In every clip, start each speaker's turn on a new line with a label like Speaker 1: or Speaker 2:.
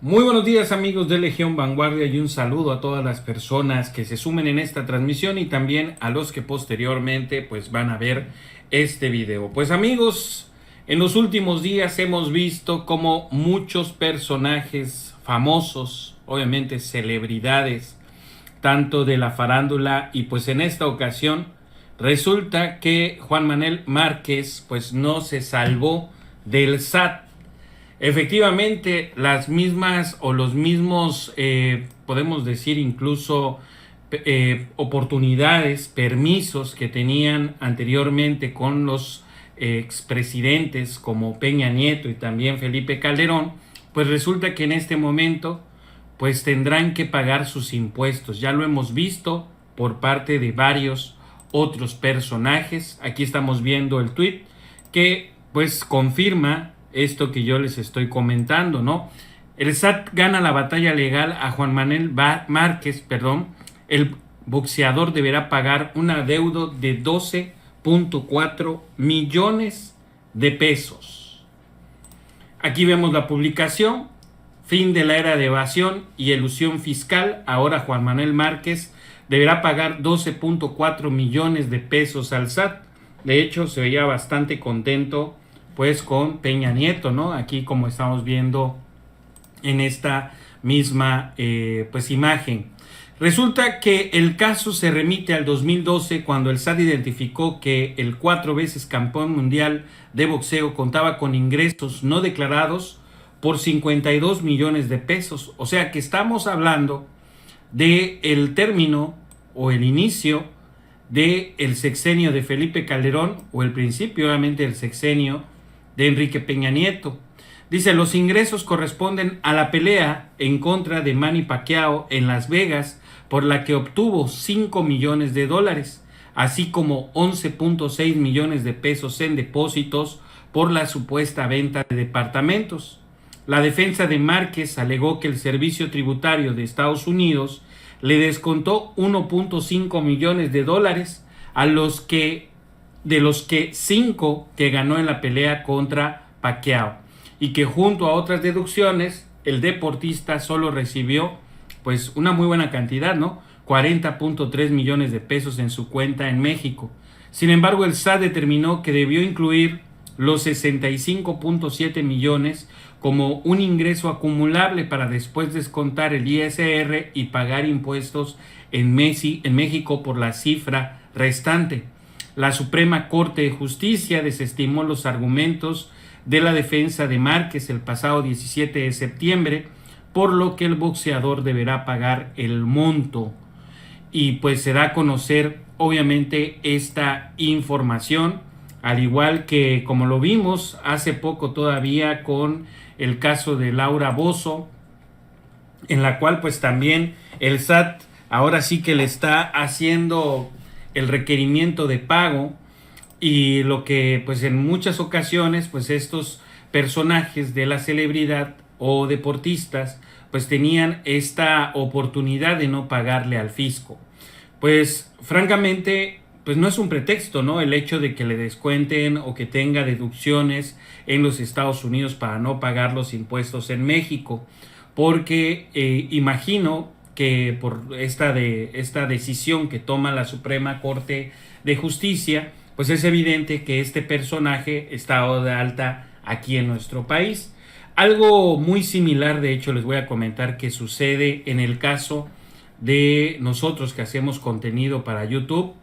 Speaker 1: Muy buenos días amigos de Legión Vanguardia y un saludo a todas las personas que se sumen en esta transmisión y también a los que posteriormente pues van a ver este video. Pues amigos, en los últimos días hemos visto como muchos personajes famosos, obviamente celebridades, tanto de la farándula y pues en esta ocasión resulta que Juan Manuel Márquez pues no se salvó del SAT. Efectivamente, las mismas o los mismos, podemos decir incluso oportunidades, permisos que tenían anteriormente con los expresidentes como Peña Nieto y también Felipe Calderón, pues resulta que en este momento pues tendrán que pagar sus impuestos. Ya lo hemos visto por parte de varios otros personajes. Aquí estamos viendo el tweet que pues confirma esto que yo les estoy comentando, ¿no? El SAT gana la batalla legal a Juan Manuel Márquez, el boxeador deberá pagar un adeudo de 12.4 millones de pesos. Aquí vemos la publicación, fin de la era de evasión y elusión fiscal, ahora Juan Manuel Márquez deberá pagar 12.4 millones de pesos al SAT. De hecho, se veía bastante contento pues con Peña Nieto, ¿no? Aquí como estamos viendo en esta misma pues imagen. Resulta que el caso se remite al 2012 cuando el SAT identificó que el 4 veces campeón mundial de boxeo contaba con ingresos no declarados por 52 millones de pesos. O sea que estamos hablando de el término o el inicio del sexenio de Felipe Calderón o el principio obviamente del sexenio de Enrique Peña Nieto. Dice, los ingresos corresponden a la pelea en contra de Manny Pacquiao en Las Vegas, por la que obtuvo 5 millones de dólares, así como 11.6 millones de pesos en depósitos por la supuesta venta de departamentos. La defensa de Márquez alegó que el Servicio Tributario de Estados Unidos le descontó 1.5 millones de dólares de los que 5 que ganó en la pelea contra Pacquiao, y que junto a otras deducciones el deportista solo recibió pues una muy buena cantidad, ¿no? 40.3 millones de pesos en su cuenta en México. Sin embargo, el SAT determinó que debió incluir los 65.7 millones como un ingreso acumulable para después descontar el ISR y pagar impuestos en México por la cifra restante. La Suprema Corte de Justicia desestimó los argumentos de la defensa de Márquez el pasado 17 de septiembre, por lo que el boxeador deberá pagar el monto. Y pues se da a conocer obviamente esta información, al igual que como lo vimos hace poco todavía con el caso de Laura Bozzo, en la cual pues también el SAT ahora sí que le está haciendo el requerimiento de pago, y lo que pues en muchas ocasiones pues estos personajes de la celebridad o deportistas pues tenían esta oportunidad de no pagarle al fisco. Pues francamente pues no es un pretexto, ¿no? El hecho de que le descuenten o que tenga deducciones en los Estados Unidos para no pagar los impuestos en México, porque imagino que por esta decisión que toma la Suprema Corte de Justicia, pues es evidente que este personaje está dado de alta aquí en nuestro país. Algo muy similar, de hecho, les voy a comentar que sucede en el caso de nosotros que hacemos contenido para YouTube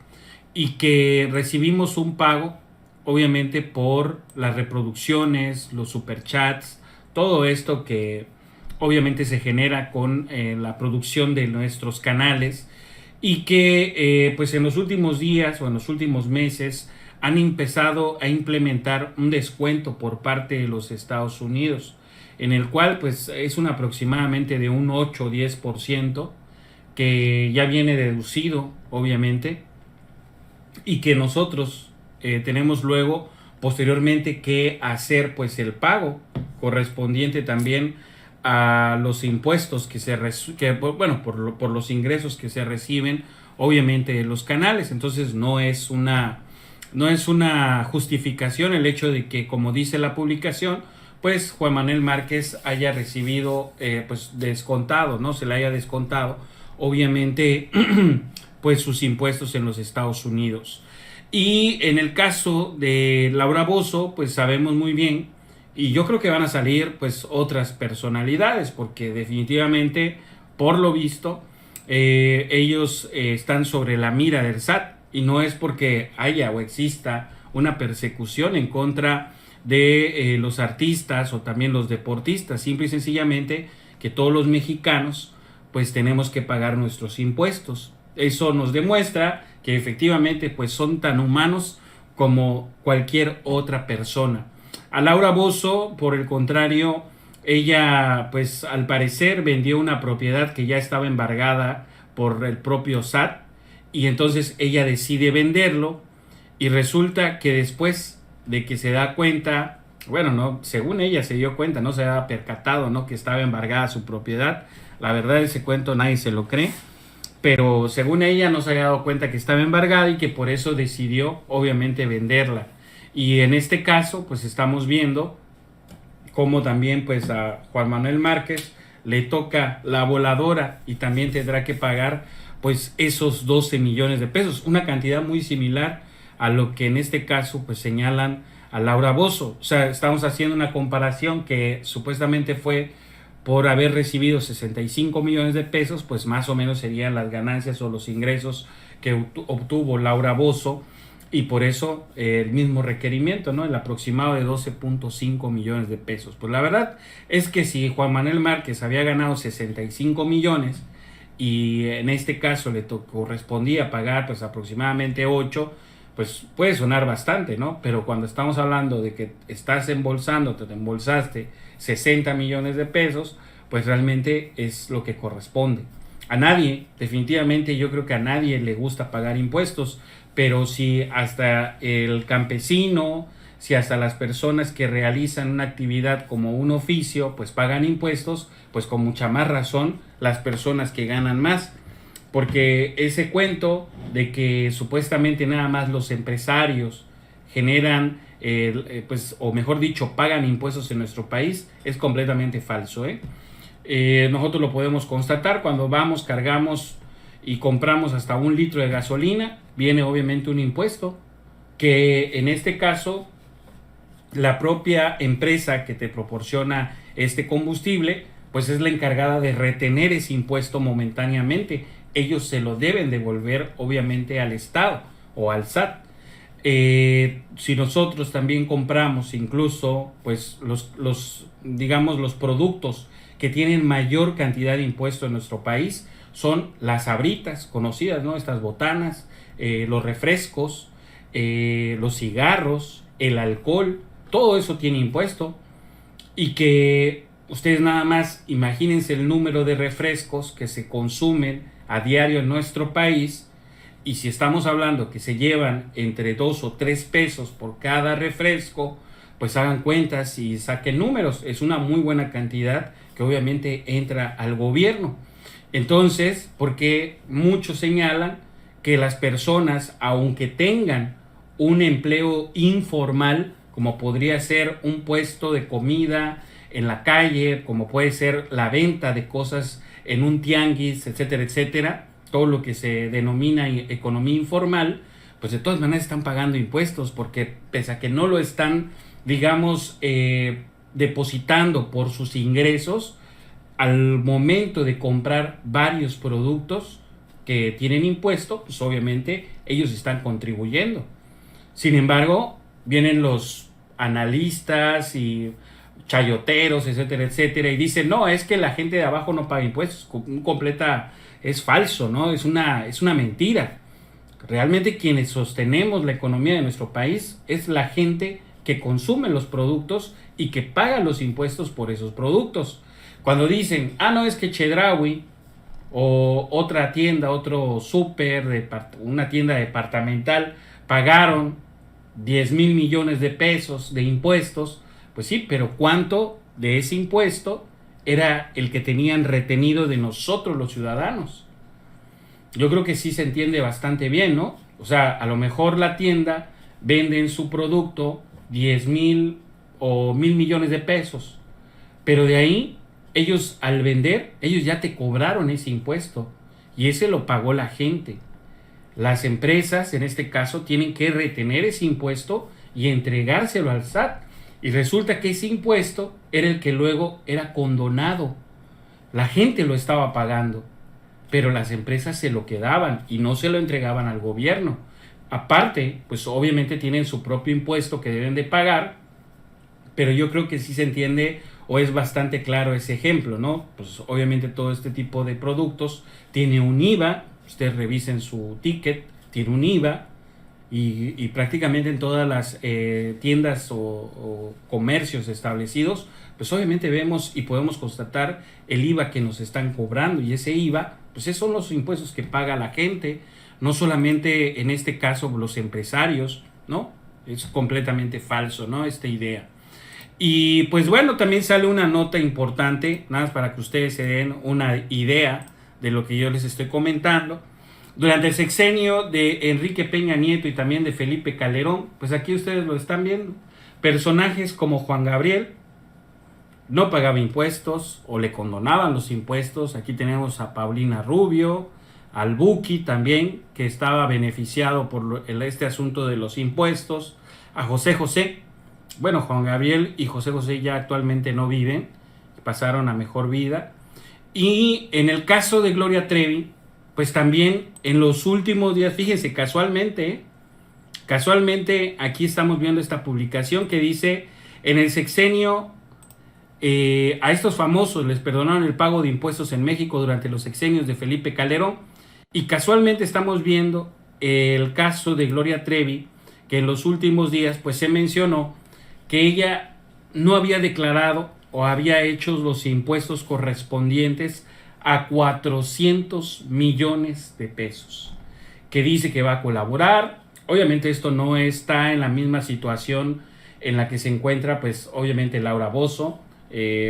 Speaker 1: y que recibimos un pago, obviamente, por las reproducciones, los superchats, todo esto que obviamente se genera con la producción de nuestros canales, y que pues en los últimos días o en los últimos meses han empezado a implementar un descuento por parte de los Estados Unidos, en el cual pues es un aproximadamente de un 8 o 10% que ya viene deducido obviamente, y que nosotros tenemos luego posteriormente que hacer pues el pago correspondiente también a los impuestos por los ingresos que se reciben obviamente de los canales. Entonces no es una justificación el hecho de que, como dice la publicación, pues Juan Manuel Márquez haya recibido pues descontado, ¿no? Se le haya descontado, obviamente, pues sus impuestos en los Estados Unidos. Y en el caso de Laura Bozzo, pues sabemos muy bien, y yo creo que van a salir pues otras personalidades, porque definitivamente, por lo visto, ellos están sobre la mira del SAT, y no es porque haya o exista una persecución en contra de los artistas o también los deportistas, simple y sencillamente que todos los mexicanos pues tenemos que pagar nuestros impuestos. Eso nos demuestra que efectivamente pues son tan humanos como cualquier otra persona. A Laura Bozzo, por el contrario, ella pues al parecer vendió una propiedad que ya estaba embargada por el propio SAT, y entonces ella decide venderlo, y resulta que después de que se da cuenta, bueno, no, según ella se dio cuenta, no se había percatado, ¿no?, que estaba embargada su propiedad. La verdad, ese cuento nadie se lo cree, pero según ella no se había dado cuenta que estaba embargada y que por eso decidió obviamente venderla. Y en este caso pues estamos viendo cómo también pues a Juan Manuel Márquez le toca la voladora y también tendrá que pagar pues esos 12 millones de pesos, una cantidad muy similar a lo que en este caso pues señalan a Laura Bozzo. O sea, estamos haciendo una comparación que supuestamente fue por haber recibido 65 millones de pesos, pues más o menos serían las ganancias o los ingresos que obtuvo Laura Bozzo, y por eso el mismo requerimiento, ¿no?, el aproximado de 12.5 millones de pesos. Pues la verdad es que si Juan Manuel Márquez había ganado 65 millones y en este caso le correspondía pagar pues aproximadamente 8, pues puede sonar bastante, ¿no? Pero cuando estamos hablando de que estás embolsando, te embolsaste 60 millones de pesos, pues realmente es lo que corresponde. A nadie, definitivamente yo creo que a nadie le gusta pagar impuestos, pero si hasta el campesino, si hasta las personas que realizan una actividad como un oficio, pues pagan impuestos, pues con mucha más razón las personas que ganan más. Porque ese cuento de que supuestamente nada más los empresarios generan, pues, o mejor dicho, pagan impuestos en nuestro país, es completamente falso, nosotros lo podemos constatar cuando vamos, cargamos y compramos hasta 1 litro de gasolina, viene obviamente un impuesto, que en este caso la propia empresa que te proporciona este combustible, pues es la encargada de retener ese impuesto momentáneamente. Ellos se lo deben devolver obviamente al Estado o al SAT. Si nosotros también compramos incluso pues digamos los productos que tienen mayor cantidad de impuesto en nuestro país, son las sabritas conocidas, ¿no?, estas botanas, los refrescos, los cigarros, el alcohol, todo eso tiene impuesto. Y que ustedes nada más imagínense el número de refrescos que se consumen a diario en nuestro país, y si estamos hablando que se llevan entre 2 o 3 pesos por cada refresco, pues hagan cuentas y saquen números. Es una muy buena cantidad que obviamente entra al gobierno. Entonces, porque muchos señalan que las personas, aunque tengan un empleo informal, como podría ser un puesto de comida en la calle, como puede ser la venta de cosas en un tianguis, etcétera, etcétera, todo lo que se denomina economía informal, pues de todas maneras están pagando impuestos, porque pese a que no lo están, digamos, depositando por sus ingresos, al momento de comprar varios productos que tienen impuesto, pues obviamente ellos están contribuyendo. Sin embargo, vienen los analistas y chayoteros, etcétera, etcétera, y dicen, no, es que la gente de abajo no paga impuestos. Es falso, ¿no? Es una mentira. Realmente quienes sostenemos la economía de nuestro país es la gente que consume los productos y que paga los impuestos por esos productos. Cuando dicen, no, es que Chedraui o otra tienda, otro súper, una tienda departamental, pagaron 10,000 millones de pesos de impuestos, pues sí, pero ¿cuánto de ese impuesto era el que tenían retenido de nosotros los ciudadanos? Yo creo que sí se entiende bastante bien, ¿no? O sea, a lo mejor la tienda vende en su producto 10,000 o 1,000 millones de pesos. Pero de ahí, ellos al vender, ellos ya te cobraron ese impuesto y ese lo pagó la gente. Las empresas, en este caso, tienen que retener ese impuesto y entregárselo al SAT. Y resulta que ese impuesto era el que luego era condonado. La gente lo estaba pagando, pero las empresas se lo quedaban y no se lo entregaban al gobierno. Aparte, pues obviamente tienen su propio impuesto que deben de pagar, pero yo creo que sí se entiende o es bastante claro ese ejemplo, ¿no? Pues obviamente todo este tipo de productos tiene un IVA, ustedes revisen su ticket, tiene un IVA y prácticamente en todas las tiendas o comercios establecidos, pues obviamente vemos y podemos constatar el IVA que nos están cobrando y ese IVA, pues esos son los impuestos que paga la gente, no solamente en este caso los empresarios, ¿no? Es completamente falso, ¿no? Esta idea. Y pues bueno, también sale una nota importante, nada más para que ustedes se den una idea de lo que yo les estoy comentando. Durante el sexenio de Enrique Peña Nieto y también de Felipe Calderón, pues aquí ustedes lo están viendo, personajes como Juan Gabriel no pagaba impuestos o le condonaban los impuestos. Aquí tenemos a Paulina Rubio, al Buki también, que estaba beneficiado por este asunto de los impuestos, a José José. Bueno, Juan Gabriel y José José ya actualmente no viven, pasaron a mejor vida. Y en el caso de Gloria Trevi, pues también en los últimos días, fíjense, casualmente aquí estamos viendo esta publicación que dice, en el sexenio, a estos famosos les perdonaron el pago de impuestos en México durante los sexenios de Felipe Calderón, y casualmente estamos viendo el caso de Gloria Trevi, que en los últimos días pues se mencionó que ella no había declarado o había hecho los impuestos correspondientes a 400 millones de pesos, que dice que va a colaborar. Obviamente esto no está en la misma situación en la que se encuentra pues obviamente Laura Bozzo,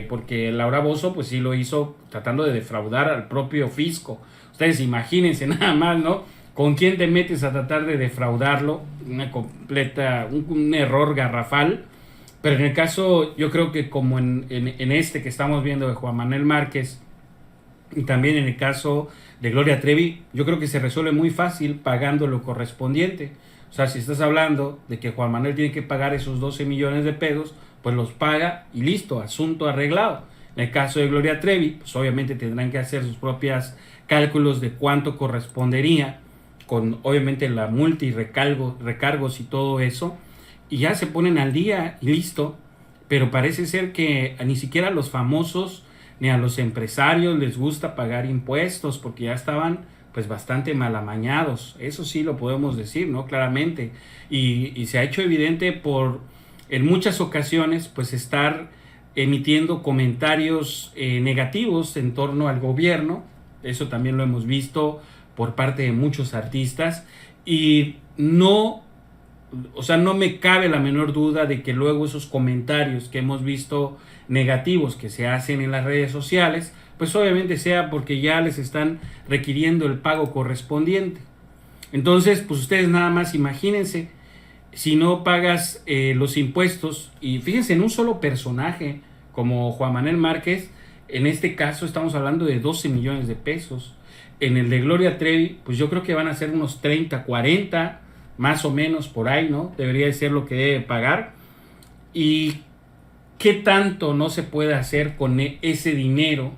Speaker 1: porque Laura Bozzo pues sí lo hizo tratando de defraudar al propio fisco. Ustedes imagínense nada más, ¿no? ¿Con quién te metes a tratar de defraudarlo? Un error garrafal. Pero en el caso, yo creo que como en este que estamos viendo de Juan Manuel Márquez, y también en el caso de Gloria Trevi, yo creo que se resuelve muy fácil pagando lo correspondiente. O sea, si estás hablando de que Juan Manuel tiene que pagar esos 12 millones de pesos, pues los paga y listo, asunto arreglado. En el caso de Gloria Trevi, pues obviamente tendrán que hacer sus propios cálculos de cuánto correspondería, con obviamente la multa y recargos y todo eso, y ya se ponen al día y listo. Pero parece ser que ni siquiera a los famosos ni a los empresarios les gusta pagar impuestos, porque ya estaban pues bastante mal amañados. Eso sí lo podemos decir, ¿no? Claramente. Y se ha hecho evidente por en muchas ocasiones pues estar emitiendo comentarios negativos en torno al gobierno. Eso también lo hemos visto por parte de muchos artistas, y no me cabe la menor duda de que luego esos comentarios que hemos visto negativos que se hacen en las redes sociales, pues obviamente sea porque ya les están requiriendo el pago correspondiente. Entonces, pues ustedes nada más imagínense, si no pagas los impuestos, y fíjense en un solo personaje como Juan Manuel Márquez, en este caso estamos hablando de 12 millones de pesos. En el de Gloria Trevi, pues yo creo que van a ser unos 30, 40, más o menos por ahí, ¿no? Debería de ser lo que debe pagar. ¿Y qué tanto no se puede hacer con ese dinero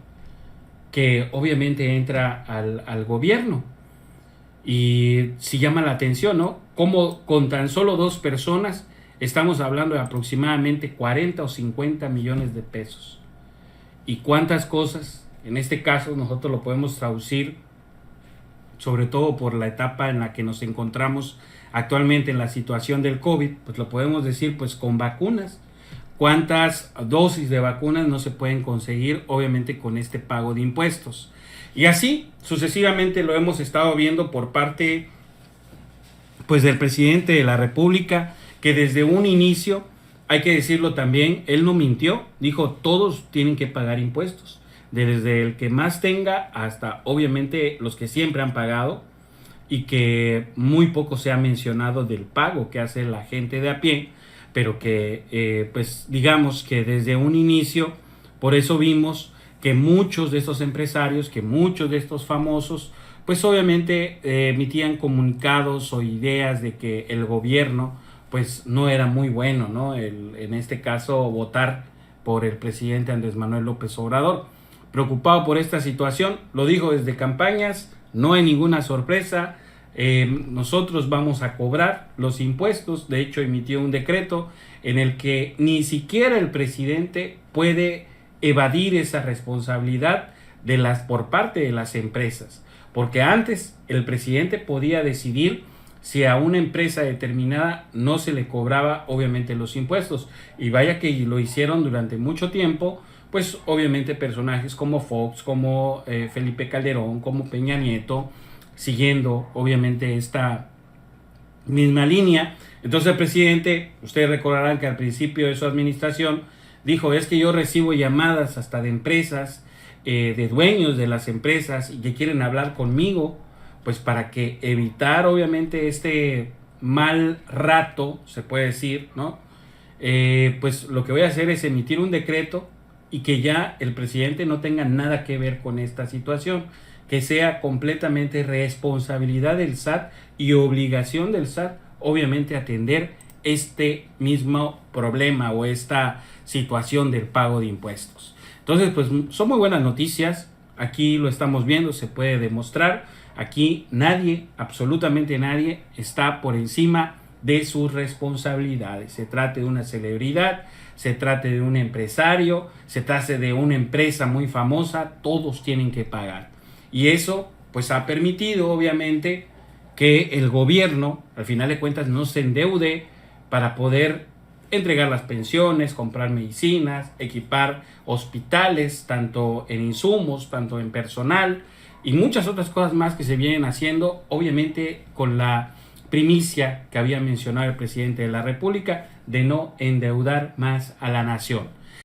Speaker 1: que obviamente entra al gobierno? Y si llama la atención, ¿no? Como con tan solo 2 personas estamos hablando de aproximadamente 40 o 50 millones de pesos. ¿Y cuántas cosas? En este caso nosotros lo podemos traducir, sobre todo por la etapa en la que nos encontramos actualmente en la situación del COVID, pues lo podemos decir pues con vacunas. ¿Cuántas dosis de vacunas no se pueden conseguir? Obviamente con este pago de impuestos. Y así sucesivamente lo hemos estado viendo por parte pues del presidente de la República, que desde un inicio, hay que decirlo también, él no mintió, dijo todos tienen que pagar impuestos, desde el que más tenga hasta obviamente los que siempre han pagado, y que muy poco se ha mencionado del pago que hace la gente de a pie. pero que pues digamos que desde un inicio, por eso vimos que muchos de estos empresarios, que muchos de estos famosos, pues obviamente emitían comunicados o ideas de que el gobierno pues no era muy bueno, ¿no? En este caso, votar por el presidente Andrés Manuel López Obrador. Preocupado por esta situación, lo dijo desde campañas, no hay ninguna sorpresa, nosotros vamos a cobrar los impuestos. De hecho, emitió un decreto en el que ni siquiera el presidente puede evadir esa responsabilidad por parte de las empresas, porque antes el presidente podía decidir si a una empresa determinada no se le cobraba obviamente los impuestos, y vaya que lo hicieron durante mucho tiempo, pues obviamente personajes como Fox, como Felipe Calderón, como Peña Nieto, siguiendo obviamente esta misma línea. Entonces el presidente, ustedes recordarán que al principio de su administración dijo, es que yo recibo llamadas hasta de empresas, de dueños de las empresas, y que quieren hablar conmigo, pues para que evitar obviamente este mal rato, se puede decir, ¿no? Pues lo que voy a hacer es emitir un decreto y que ya el presidente no tenga nada que ver con esta situación, que sea completamente responsabilidad del SAT y obligación del SAT, obviamente, atender este mismo problema o esta situación del pago de impuestos. Entonces, pues son muy buenas noticias. Aquí lo estamos viendo, se puede demostrar. Aquí nadie, absolutamente nadie, está por encima de sus responsabilidades. Se trate de una celebridad, se trate de un empresario, se trate de una empresa muy famosa, todos tienen que pagar. Y eso pues ha permitido obviamente que el gobierno al final de cuentas no se endeude para poder entregar las pensiones, comprar medicinas, equipar hospitales, tanto en insumos, tanto en personal y muchas otras cosas más que se vienen haciendo, obviamente con la primicia que había mencionado el presidente de la República de no endeudar más a la nación.